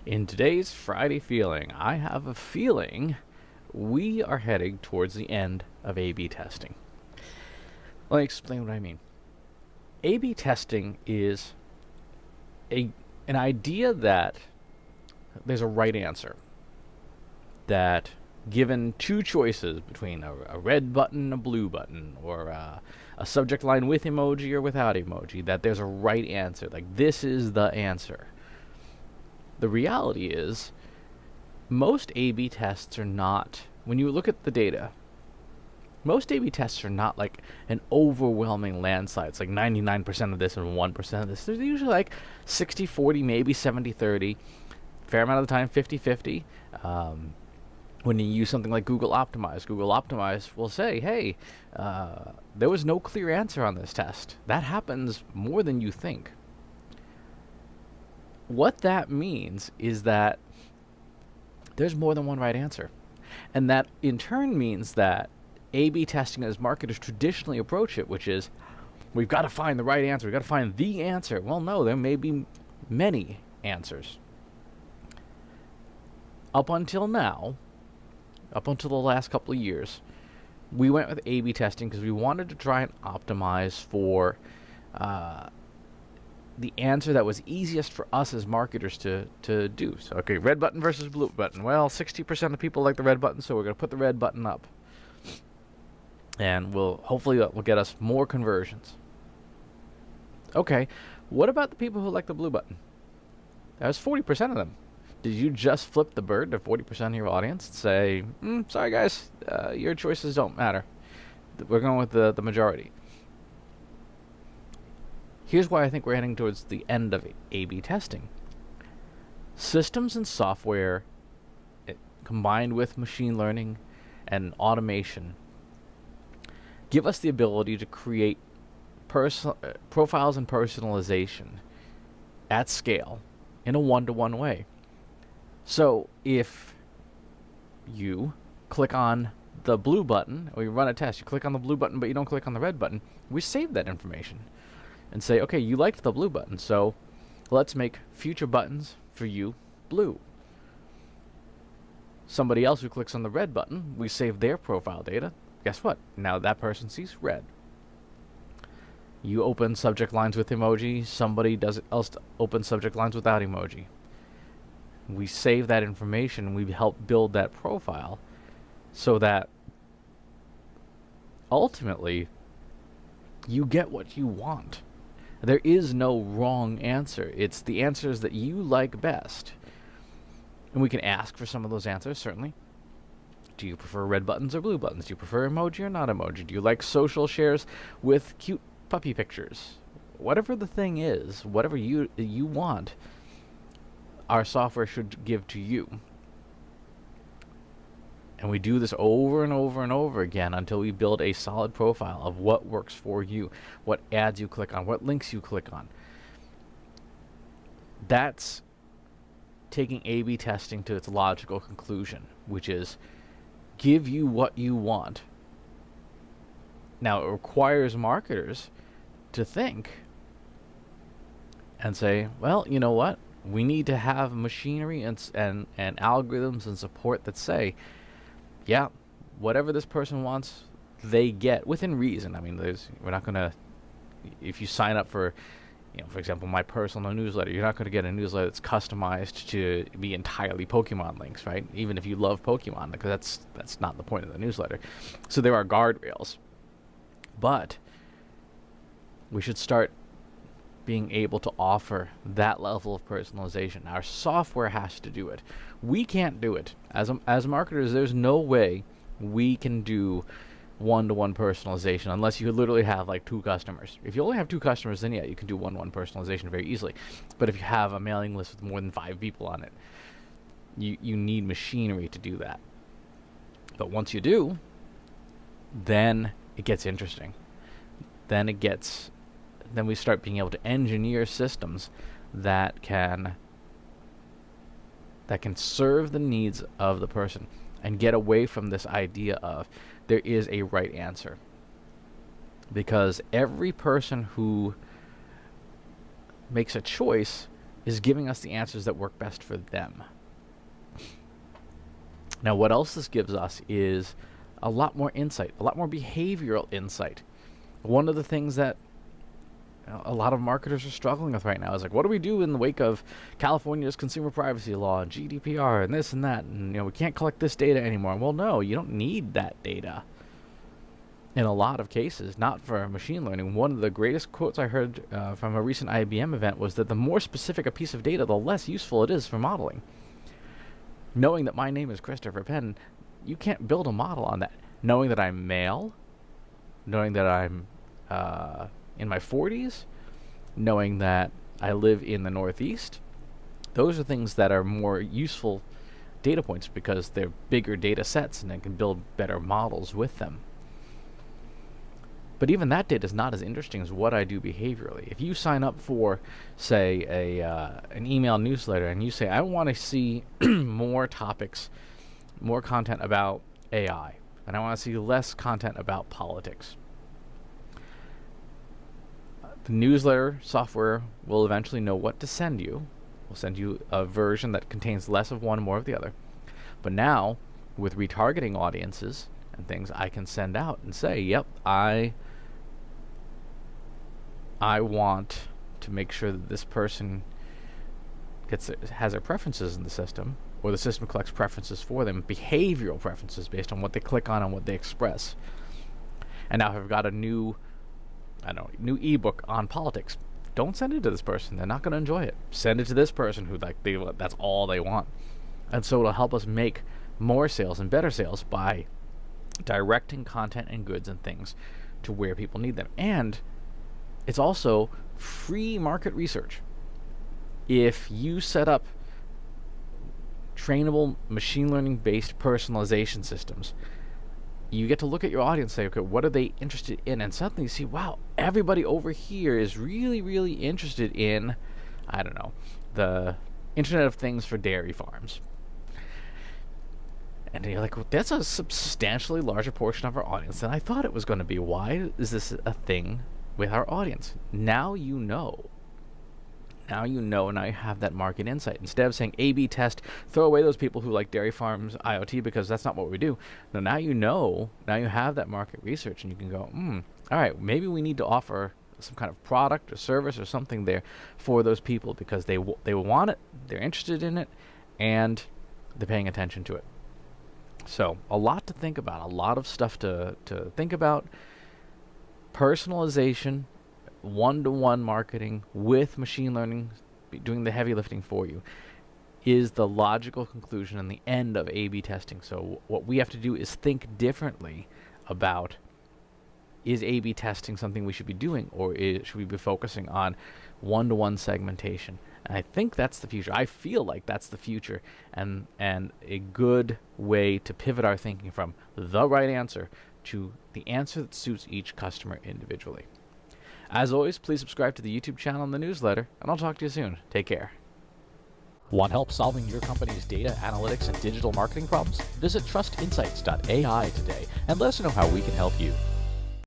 In today's Friday feeling, I have a feeling we are heading towards the end of A-B testing. Let me explain what I mean. A-B testing is an idea that there's a right answer. That given two choices between a red button and a blue button, or a subject line with emoji or without emoji, that there's a right answer. Like, this is the answer. The reality is, most A-B tests are not, when you look at the data, most A-B tests are not like an overwhelming landslide. It's like 99% of this and 1% of this. There's usually like 60-40, maybe 70-30. Fair amount of the time, 50-50. When you use something like Google Optimize will say, hey, there was no clear answer on this test. That happens more than you think. What that means is that there's more than one right answer. And that in turn means that A-B testing, as marketers traditionally approach it, which is, we've got to find the right answer, we've got to find the answer. Well, no, there may be many answers. Up until now, up until the last couple of years, we went with A-B testing because we wanted to try and optimize for the answer that was easiest for us as marketers to do. So, okay, red button versus blue button. Well, 60% of people like the red button, so we're going to put the red button up. And hopefully that will get us more conversions. Okay, what about the people who like the blue button? That was 40% of them. Did you just flip the bird to 40% of your audience and say, sorry guys, your choices don't matter. We're going with the majority. Here's why I think we're heading towards the end of A-B testing. Systems and software, combined with machine learning and automation, give us the ability to create profiles and personalization at scale in a one-to-one way. So if you click on the blue button, or you run a test, you click on the blue button but you don't click on the red button, we save that information and say, okay, you liked the blue button, so let's make future buttons for you blue. Somebody else who clicks on the red button, we save their profile data. Guess what? Now that person sees red. You open subject lines with emoji, somebody else open subject lines without emoji. We save that information, we help build that profile so that ultimately you get what you want. There is no wrong answer. It's the answers that you like best. And we can ask for some of those answers, certainly. Do you prefer red buttons or blue buttons? Do you prefer emoji or not emoji? Do you like social shares with cute puppy pictures? Whatever the thing is, whatever you want, our software should give to you. And we do this over and over and over again until we build a solid profile of what works for you, what ads you click on, what links you click on. That's taking A-B testing to its logical conclusion, which is give you what you want. Now, it requires marketers to think and say, well, you know what? We need to have machinery and algorithms and support that say, yeah, whatever this person wants, they get within reason. I mean, we're not going to, if you sign up for, for example, my personal newsletter, you're not going to get a newsletter that's customized to be entirely Pokemon links, right? Even if you love Pokemon, because that's not the point of the newsletter. So there are guardrails, but we should start being able to offer that level of personalization. Our software has to do it. We can't do it. As marketers, there's no way we can do one-to-one personalization unless you literally have like 2 customers. If you only have 2 customers, then yeah, you can do one-to-one personalization very easily. But if you have a mailing list with more than 5 people on it, you need machinery to do that. But once you do, then it gets interesting. Then we start being able to engineer systems that can serve the needs of the person and get away from this idea of there is a right answer. Because every person who makes a choice is giving us the answers that work best for them. Now, what else this gives us is a lot more insight, a lot more behavioral insight. One of the things that a lot of marketers are struggling with right now is like, what do we do in the wake of California's consumer privacy law and GDPR and this and that, and we can't collect this data anymore. Well, no, you don't need that data in a lot of cases, not for machine learning. One of the greatest quotes I heard from a recent IBM event was that the more specific a piece of data, the less useful it is for modeling. Knowing that my name is Christopher Penn, you can't build a model on that. Knowing that I'm male, knowing that I'm in my 40s, knowing that I live in the Northeast, those are things that are more useful data points because they're bigger data sets and I can build better models with them. But even that data is not as interesting as what I do behaviorally. If you sign up for, say, an email newsletter and you say, I want to see more topics, more content about AI, and I want to see less content about politics, the newsletter software will eventually know what to send you. We'll send you a version that contains less of one, more of the other. But now, with retargeting audiences and things, I can send out and say, yep, I want to make sure that this person has their preferences in the system, or the system collects preferences for them, behavioral preferences based on what they click on and what they express. And now if I've got a new ebook on politics, don't send it to this person. They're not going to enjoy it. Send it to this person who that's all they want. And so it'll help us make more sales and better sales by directing content and goods and things to where people need them. And it's also free market research. If you set up trainable machine learning based personalization systems, you get to look at your audience and say, okay, what are they interested in? And suddenly you see, wow, everybody over here is really, really interested in, I don't know, the Internet of Things for dairy farms. And you're like, well, that's a substantially larger portion of our audience than I thought it was going to be. Why is this a thing with our audience? Now you know. Now you know, now you have that market insight. Instead of saying A/B test, throw away those people who like dairy farms IoT because that's not what we do. Now you know, now you have that market research and you can go, all right, maybe we need to offer some kind of product or service or something there for those people because they want it, they're interested in it, and they're paying attention to it. So a lot to think about, a lot of stuff to think about. Personalization, one-to-one marketing with machine learning doing the heavy lifting for you is the logical conclusion and the end of A/B testing. So what we have to do is think differently about, is A/B testing something we should be doing, or should we be focusing on one-to-one segmentation? And I think that's the future. I feel like that's the future, and a good way to pivot our thinking from the right answer to the answer that suits each customer individually. As always, please subscribe to the YouTube channel and the newsletter, and I'll talk to you soon. Take care. Want help solving your company's data, analytics, and digital marketing problems? Visit trustinsights.ai today and let us know how we can help you.